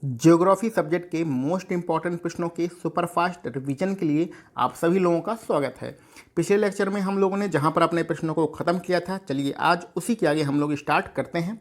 Geography subject के most important प्रश्नों के सुपरफास्ट रिवीजन के लिए आप सभी लोगों का स्वागत है। पिछले लेक्चर में हम लोगों ने जहां पर अपने प्रश्नों को ख़त्म किया था, चलिए आज उसी के आगे हम लोग स्टार्ट करते हैं।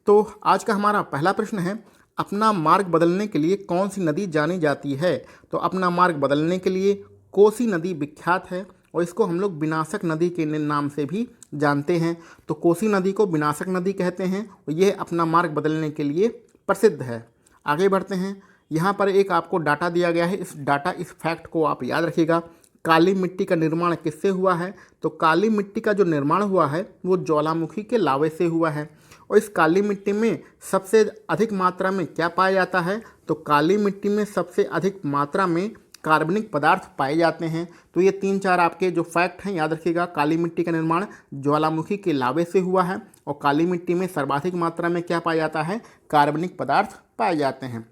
तो आज का हमारा पहला प्रश्न है, अपना मार्ग बदलने के लिए कौन सी नदी जानी जाती है? तो अपना मार्ग बदलने के लिए कोसी नदी विख्यात है और इसको हम लोग विनाशक नदी के नाम से भी जानते हैं। तो कोसी नदी को विनाशक नदी कहते हैं और यह अपना मार्ग बदलने के लिए प्रसिद्ध है। आगे बढ़ते हैं। यहाँ पर एक आपको डाटा दिया गया है, इस फैक्ट को आप याद रखिएगा। काली मिट्टी का निर्माण किससे हुआ है? तो काली मिट्टी का जो निर्माण हुआ है वो ज्वालामुखी के लावे से हुआ है। और इस काली मिट्टी में सबसे अधिक मात्रा में क्या पाया जाता है? तो काली मिट्टी में सबसे अधिक मात्रा में कार्बनिक पदार्थ पाए जाते हैं। तो ये 3-4 आपके जो फैक्ट हैं याद रखिएगा। काली मिट्टी का निर्माण ज्वालामुखी के लावे से हुआ है और काली मिट्टी में सर्वाधिक मात्रा में क्या पाया जाता है? कार्बनिक पदार्थ पाए जाते हैं।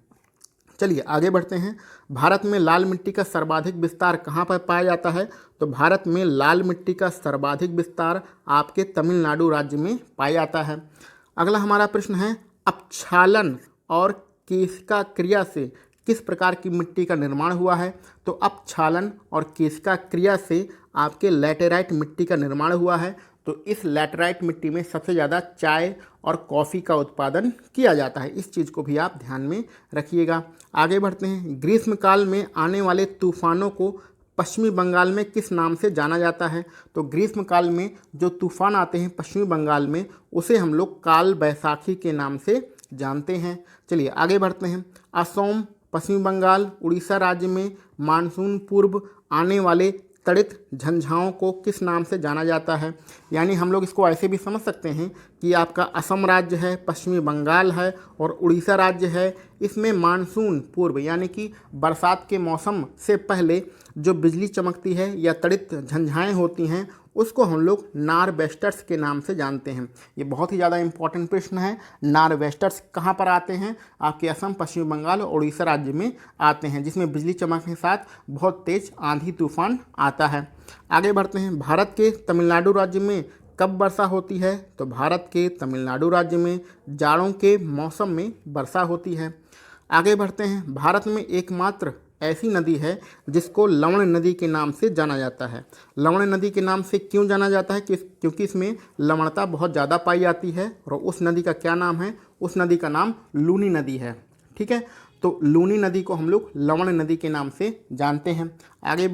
चलिए आगे बढ़ते हैं। भारत में लाल मिट्टी का सर्वाधिक विस्तार कहाँ पर पाया जाता है? तो भारत में लाल मिट्टी का सर्वाधिक विस्तार आपके तमिलनाडु राज्य में पाया जाता है। अगला हमारा प्रश्न है, अपक्षालन और केशिका क्रिया से किस प्रकार की मिट्टी का निर्माण हुआ है? तो अपक्षालन और केशिका क्रिया से आपके लैटेराइट मिट्टी का निर्माण हुआ है। तो इस लैटेराइट मिट्टी में सबसे ज़्यादा चाय और कॉफ़ी का उत्पादन किया जाता है। इस चीज़ को भी आप ध्यान में रखिएगा। आगे बढ़ते हैं। ग्रीष्मकाल में आने वाले तूफानों को पश्चिमी बंगाल में किस नाम से जाना जाता है? तो ग्रीष्मकाल में जो तूफान आते हैं पश्चिमी बंगाल में, उसे हम लोग काल बैसाखी के नाम से जानते हैं। चलिए आगे बढ़ते हैं। असम, पश्चिमी बंगाल, उड़ीसा राज्य में मानसून पूर्व आने वाले तड़ित झंझाओं को किस नाम से जाना जाता है? यानी हम लोग इसको ऐसे भी समझ सकते हैं कि आपका असम राज्य है, पश्चिमी बंगाल है और उड़ीसा राज्य है, इसमें मानसून पूर्व यानी कि बरसात के मौसम से पहले जो बिजली चमकती है या तड़ित झंझाएँ होती हैं उसको हम लोग नारवेस्टर्स के नाम से जानते हैं। ये बहुत ही ज़्यादा इंपॉर्टेंट प्रश्न है। नारवेस्टर्स कहाँ पर आते हैं? आपके असम, पश्चिमी बंगाल और उड़ीसा राज्य में आते हैं, जिसमें बिजली चमकने के साथ बहुत तेज आंधी तूफान आता है। आगे बढ़ते हैं। भारत के तमिलनाडु राज्य में कब वर्षा होती है? तो भारत के तमिलनाडु राज्य में जाड़ों के मौसम में वर्षा होती है। आगे बढ़ते हैं। भारत में एकमात्र ऐसी नदी है जिसको लवण नदी के नाम से जाना जाता है। लवण नदी के नाम से क्यों जाना जाता है? क्योंकि इसमें लवणता बहुत ज़्यादा पाई जाती है। और उस नदी का क्या नाम है? उस नदी का नाम लूनी नदी है। ठीक है, तो लूनी नदी को हम लोग लवण नदी के नाम से जानते हैं। आगे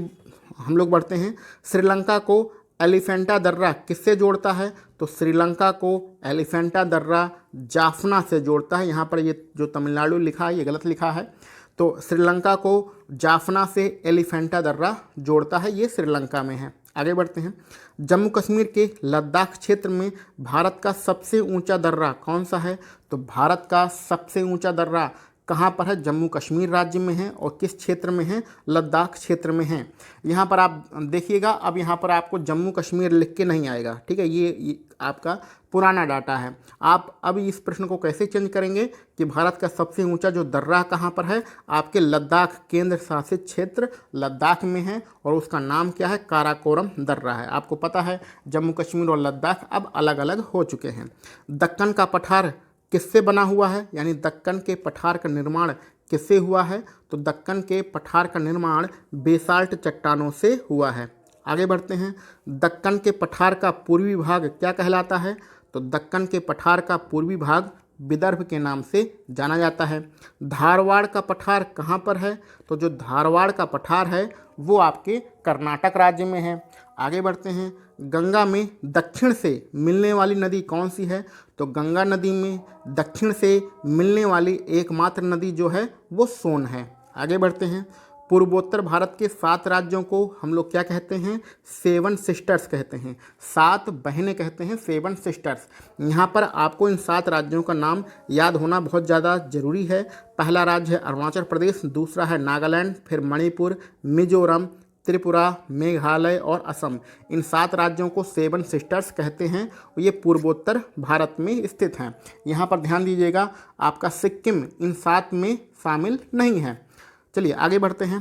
हम लोग बढ़ते हैं। श्रीलंका को एलिफेंटा दर्रा किससे जोड़ता है? तो श्रीलंका को एलिफेंटा दर्रा जाफना से जोड़ता है। यहाँ पर ये जो तमिलनाडु लिखा है ये गलत लिखा है। तो श्रीलंका को जाफना से एलिफेंटा दर्रा जोड़ता है, ये श्रीलंका में है। आगे बढ़ते हैं। जम्मू कश्मीर के लद्दाख क्षेत्र में भारत का सबसे ऊंचा दर्रा कौन सा है? तो भारत का सबसे ऊंचा दर्रा कहाँ पर है? जम्मू कश्मीर राज्य में है। और किस क्षेत्र में है? लद्दाख क्षेत्र में है। यहाँ पर आप देखिएगा, अब यहाँ पर आपको जम्मू कश्मीर लिख के नहीं आएगा। ठीक है, ये आपका पुराना डाटा है। आप अब इस प्रश्न को कैसे चेंज करेंगे कि भारत का सबसे ऊंचा जो दर्रा कहाँ पर है? आपके लद्दाख केंद्र शासित क्षेत्र लद्दाख में है और उसका नाम क्या है? काराकोरम दर्रा है। आपको पता है जम्मू कश्मीर और लद्दाख अब अलग अलग हो चुके हैं। दक्कन का पठार किससे बना हुआ है? यानी दक्कन के पठार का निर्माण किससे हुआ है? तो दक्कन के पठार का निर्माण बेसाल्ट चट्टानों से हुआ है। आगे बढ़ते हैं। दक्कन के पठार का पूर्वी भाग क्या कहलाता है? तो दक्कन के पठार का पूर्वी भाग विदर्भ के नाम से जाना जाता है। धारवाड़ का पठार कहाँ पर है? तो जो धारवाड़ का पठार है वो आपके कर्नाटक राज्य में है। आगे बढ़ते हैं। गंगा में दक्षिण से मिलने वाली नदी कौन सी है? तो गंगा नदी में दक्षिण से मिलने वाली एकमात्र नदी जो है वो सोन है। आगे बढ़ते हैं। पूर्वोत्तर भारत के 7 राज्यों को हम लोग क्या कहते हैं? 7 सिस्टर्स कहते हैं। 7 बहनें कहते हैं, 7 सिस्टर्स। यहाँ पर आपको इन 7 राज्यों का नाम याद होना बहुत ज़्यादा ज़रूरी है। पहला राज्य है अरुणाचल प्रदेश, दूसरा है नागालैंड, फिर मणिपुर, मिजोरम, त्रिपुरा, मेघालय और असम। इन 7 राज्यों को 7 सिस्टर्स कहते हैं और ये पूर्वोत्तर भारत में स्थित हैं। यहाँ पर ध्यान दीजिएगा, आपका सिक्किम इन 7 में शामिल नहीं है। चलिए आगे बढ़ते हैं।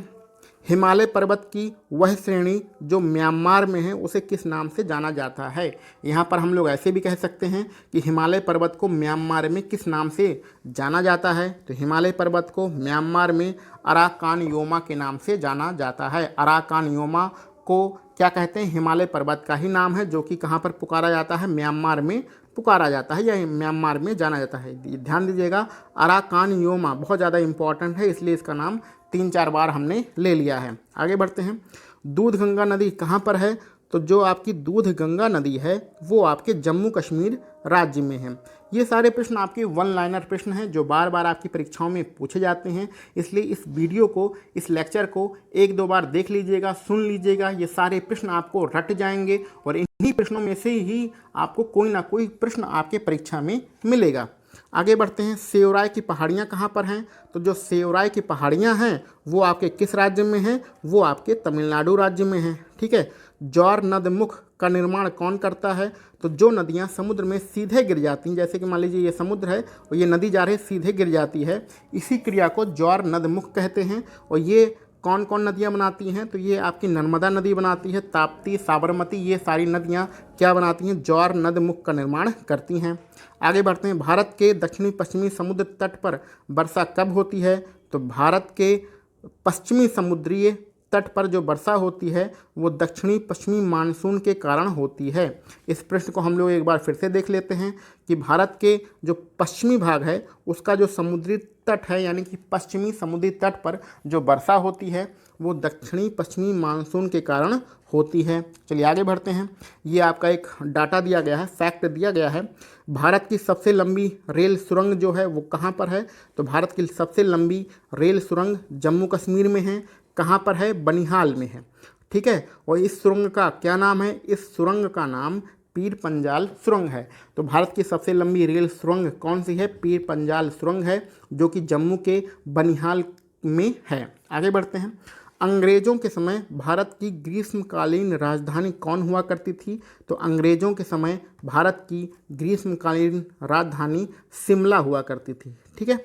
हिमालय पर्वत की वह श्रेणी जो म्यांमार में है उसे किस नाम से जाना जाता है। यहाँ पर हम लोग ऐसे भी कह सकते हैं कि हिमालय पर्वत को म्यांमार में किस नाम से जाना जाता है। तो हिमालय पर्वत को म्यांमार में अराकान योमा के नाम से जाना जाता है। अराकान योमा को क्या कहते हैं, हिमालय पर्वत का ही नाम है, जो कि कहाँ पर पुकारा जाता है, म्यांमार में पुकारा जाता है या म्यांमार में जाना जाता है। ध्यान दीजिएगा, अराकान योमा बहुत ज़्यादा इंपॉर्टेंट है, इसलिए इसका नाम 3-4 बार हमने ले लिया है। आगे बढ़ते हैं। दूध गंगा नदी कहाँ पर है। तो जो आपकी दूध गंगा नदी है वो आपके जम्मू कश्मीर राज्य में है। ये सारे प्रश्न आपके वन लाइनर प्रश्न हैं जो बार बार आपकी परीक्षाओं में पूछे जाते हैं, इसलिए इस वीडियो को, इस लेक्चर को 1-2 बार देख लीजिएगा, सुन लीजिएगा। ये सारे प्रश्न आपको रट जाएंगे और इन्हीं प्रश्नों में से ही आपको कोई ना कोई प्रश्न आपके परीक्षा में मिलेगा। आगे बढ़ते हैं। सेवराय की पहाड़ियाँ कहाँ पर हैं। तो जो सेवराय की पहाड़ियाँ हैं वो आपके किस राज्य में हैं, वो आपके तमिलनाडु राज्य में हैं। ठीक है। जौर नदमुख का निर्माण कौन करता है। तो जो नदियाँ समुद्र में सीधे गिर जाती हैं, जैसे कि मान लीजिए ये समुद्र है और ये नदी जा रही है सीधे गिर जाती है, इसी क्रिया को जौर नदमुख कहते हैं। और ये कौन कौन नदियाँ बनाती हैं। तो ये आपकी नर्मदा नदी बनाती है, ताप्ती, साबरमती, ये सारी नदियाँ क्या बनाती हैं, जौर नदमुख का निर्माण करती हैं। आगे बढ़ते हैं। भारत के दक्षिणी पश्चिमी समुद्र तट पर वर्षा कब होती है। तो भारत के पश्चिमी समुद्रीय तट पर जो वर्षा होती है वो दक्षिणी पश्चिमी मानसून के कारण होती है। इस प्रश्न को हम लोग एक बार फिर से देख लेते हैं कि भारत के जो पश्चिमी भाग है उसका जो समुद्री तट है, यानी कि पश्चिमी समुद्री तट पर जो वर्षा होती है वो दक्षिणी पश्चिमी मानसून के कारण होती है। चलिए आगे बढ़ते हैं। ये आपका एक डाटा दिया गया है, फैक्ट दिया गया है। भारत की सबसे लंबी रेल सुरंग जो है वो कहाँ पर है। तो भारत की सबसे लंबी रेल सुरंग जम्मू कश्मीर में है। कहाँ पर है, बनिहाल में है। ठीक है। और इस सुरंग का क्या नाम है, इस सुरंग का नाम पीर पंजाल सुरंग है। तो भारत की सबसे लंबी रेल सुरंग कौन सी है, पीर पंजाल सुरंग है, जो कि जम्मू के बनिहाल में है। आगे बढ़ते हैं। अंग्रेजों के समय भारत की ग्रीष्मकालीन राजधानी कौन हुआ करती थी। तो अंग्रेजों के समय भारत की ग्रीष्मकालीन राजधानी शिमला हुआ करती थी। ठीक है।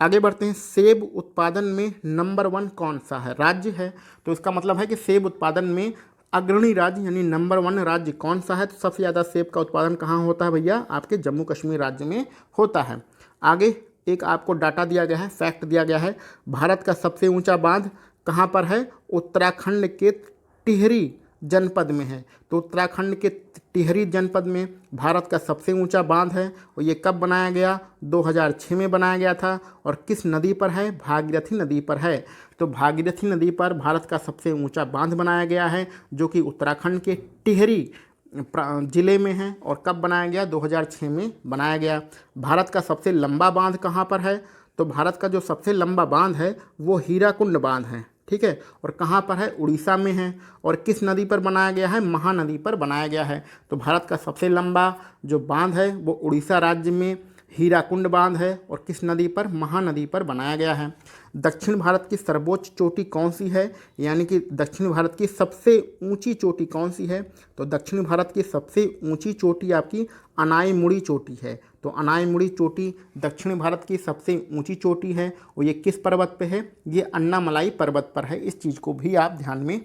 आगे बढ़ते हैं। सेब उत्पादन में नंबर 1 कौन सा है, राज्य है। तो इसका मतलब है कि सेब उत्पादन में अग्रणी राज्य यानी नंबर 1 राज्य कौन सा है। तो सबसे ज़्यादा सेब का उत्पादन कहाँ होता है भैया, आपके जम्मू कश्मीर राज्य में होता है। आगे एक आपको डाटा दिया गया है, फैक्ट दिया गया है। भारत का सबसे ऊंचा बांध कहाँ पर है, उत्तराखंड के टिहरी जनपद में है। तो उत्तराखंड के टिहरी जनपद में भारत का सबसे ऊंचा बांध है और ये कब बनाया गया, 2006 में बनाया गया था। और किस नदी पर है, भागीरथी नदी पर है। तो भागीरथी नदी पर भारत का सबसे ऊंचा बांध बनाया गया है, जो कि उत्तराखंड के टिहरी जिले में है। और कब बनाया गया, 2006 में बनाया गया। भारत का सबसे लंबा बांध कहाँ पर है। तो भारत का जो सबसे लंबा बांध है वो हीराकुंड बांध है। ठीक है। और कहाँ पर है, उड़ीसा में है। और किस नदी पर बनाया गया है, महानदी पर बनाया गया है। तो भारत का सबसे लंबा जो बांध है वो उड़ीसा राज्य में हीराकुंड बांध है। और किस नदी पर, महानदी पर बनाया गया है। दक्षिण भारत की सर्वोच्च चोटी कौन सी है, यानी कि दक्षिण भारत की सबसे ऊंची चोटी कौन सी है। तो दक्षिण भारत की सबसे ऊंची चोटी आपकी अनाईमुड़ी चोटी है। तो अनाईमुड़ी चोटी दक्षिण भारत की सबसे ऊंची चोटी है और ये किस पर्वत पे है, ये अन्नामलाई पर्वत पर है। इस चीज़ को भी आप ध्यान में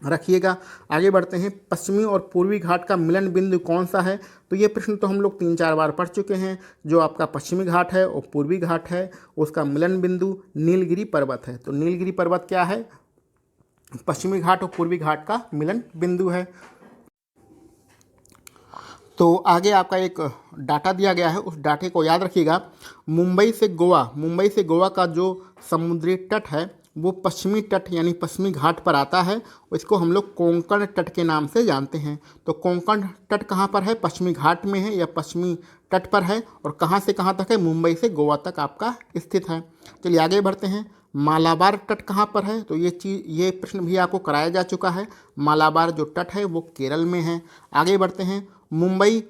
रखिएगा। आगे बढ़ते हैं। पश्चिमी और पूर्वी घाट का मिलन बिंदु कौन सा है। तो ये प्रश्न तो हम लोग 3-4 बार पढ़ चुके हैं। जो आपका पश्चिमी घाट है और पूर्वी घाट है उसका मिलन बिंदु नीलगिरी पर्वत है। तो नीलगिरी पर्वत क्या है, पश्चिमी घाट और पूर्वी घाट का मिलन बिंदु है। तो आगे आपका एक डाटा दिया गया है, उस डाटे को याद रखिएगा। मुंबई से गोवा का जो समुद्री तट है वो पश्चिमी तट यानी पश्चिमी घाट पर आता है। इसको हम लोग कोंकण तट के नाम से जानते हैं। तो कोंकण तट कहाँ पर है, पश्चिमी घाट में है या पश्चिमी तट पर है। और कहाँ से कहाँ तक है, मुंबई से गोवा तक आपका स्थित है। चलिए आगे बढ़ते हैं। मालाबार तट कहाँ पर है। तो ये प्रश्न भी आपको कराया जा चुका है। मालाबार जो तट है वो केरल में है। आगे बढ़ते हैं। मुंबई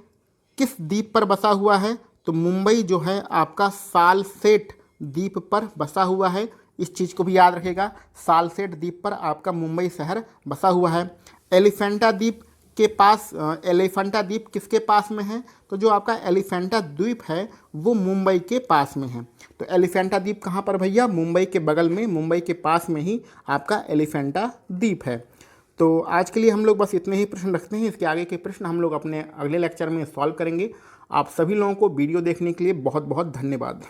किस द्वीप पर बसा हुआ है। तो मुंबई जो है आपका सालसेट द्वीप पर बसा हुआ है। इस चीज़ को भी याद रखेगा, सालसेट द्वीप पर आपका मुंबई शहर बसा हुआ है। एलिफेंटा द्वीप के पास एलिफेंटा द्वीप किसके पास में है? तो जो आपका एलिफेंटा द्वीप है वो मुंबई के पास में है। तो एलिफेंटा द्वीप कहाँ पर भैया? मुंबई के बगल में, मुंबई के पास में ही आपका एलिफेंटा द्वीप है। तो आज के लिए हम लोग बस इतने ही प्रश्न रखते हैं। इसके आगे के प्रश्न हम लोग अपने अगले लेक्चर में सॉल्व करेंगे। आप सभी लोगों को वीडियो देखने के लिए बहुत बहुत धन्यवाद।